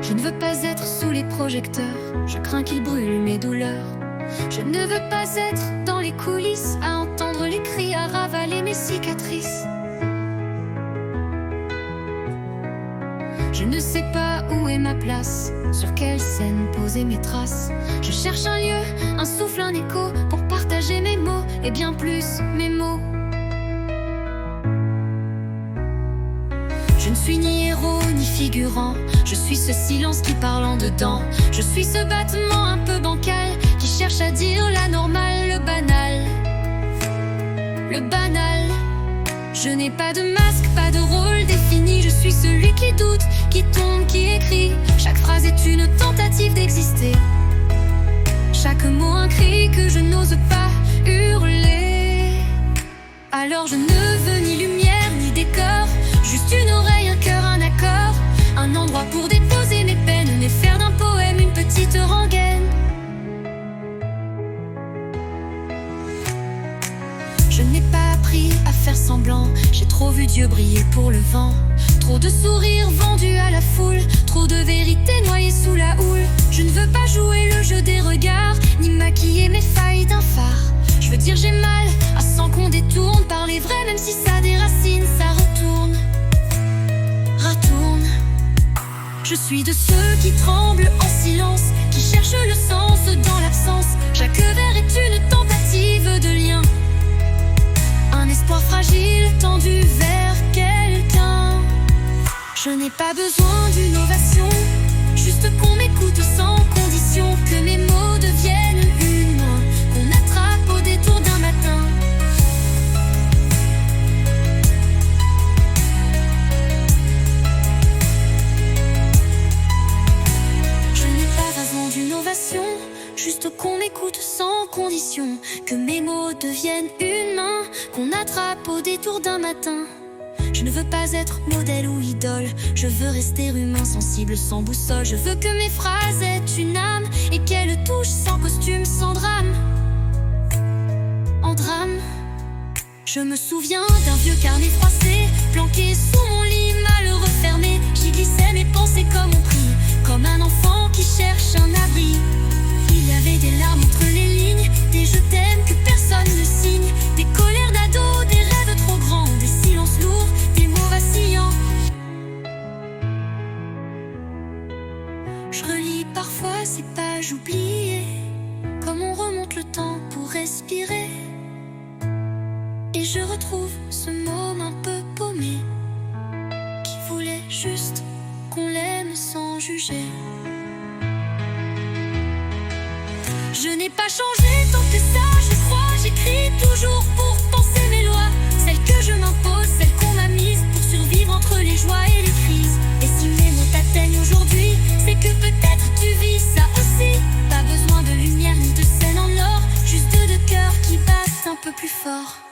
Je ne veux pas être sous les projecteurs, je crains qu'ils brûlent mes douleurs. Je ne veux pas être dans les coulisses, à entendre les cris, à ravaler mes cicatrices. Je ne sais pas où est ma place, sur quelle scène poser mes traces. Je cherche un lieu, un souffle, un écho, pour partager mes mots, et bien plus mes mots. Je ne suis ni héros ni figurant, je suis ce silence qui parle en dedans. Je suis ce battement un peu bancal, qui cherche à dire la normale, le banal. Le banal. Je n'ai pas de masque, pas de rôle défini. Je suis celui qui doute, qui tombe, qui écrit. Chaque phrase est une tentative d'exister. Chaque mot un cri que je n'ose pas hurler. Alors je ne veux ni lumière ni décor, juste une oreille, un cœur, un accord. Un endroit pour déposer mes peines, et faire d'un poème une petite rengaine. Je n'ai pas appris à faire semblant, j'ai trop vu Dieu briller pour le vent. Trop de sourires vendus à la foule, trop de vérité noyée sous la houle. Je ne veux pas jouer le jeu des regards, ni maquiller mes failles d'un phare. Je veux dire j'ai mal, à sans qu'on détourne, parler vrai même si ça déracine, ça retourne. Retourne. Je suis de ceux qui tremblent en silence, qui cherchent le sens dans l'absence. Chaque vers est une tentative de lien, un espoir fragile tendu vers quelqu'un. Je n'ai pas besoin d'une ovation, juste qu'on m'écoute sans condition. Que mes mots deviennent une main qu'on attrape au détour d'un matin. Je n'ai pas besoin d'une ovation, juste qu'on m'écoute sans condition. Que mes mots deviennent une main qu'on attrape au détour d'un matin. Je ne veux pas être modèle ou idole, je veux rester humain, sensible, sans boussole. Je veux que mes phrases aient une âme et qu'elles touchent sans costume, sans drame. En drame. Je me souviens d'un vieux carnet froissé, planqué sous mon lit, mal refermé. J'y glissais mes pensées comme on prie, comme un enfant qui cherche un abri. Il y avait des larmes entre les lignes, des je t'aime que personne ne signe, des colères d'ado, des rêves trop grands, des silences lourds, des mots vacillants. Je relis parfois ces pages oubliées, comme on remonte le temps pour respirer. Et je retrouve ce môme un peu paumé, qui voulait juste qu'on l'aime sans juger. Je n'ai pas changé tant que ça, je crois. J'écris toujours pour penser mes lois, celles que je m'impose, celles qu'on m'a mises pour survivre entre les joies et les crises. Et si mes mots t'atteignent aujourd'hui, c'est que peut-être tu vis ça aussi. Pas besoin de lumière ni de scène en or, juste deux cœurs qui battent un peu plus fort.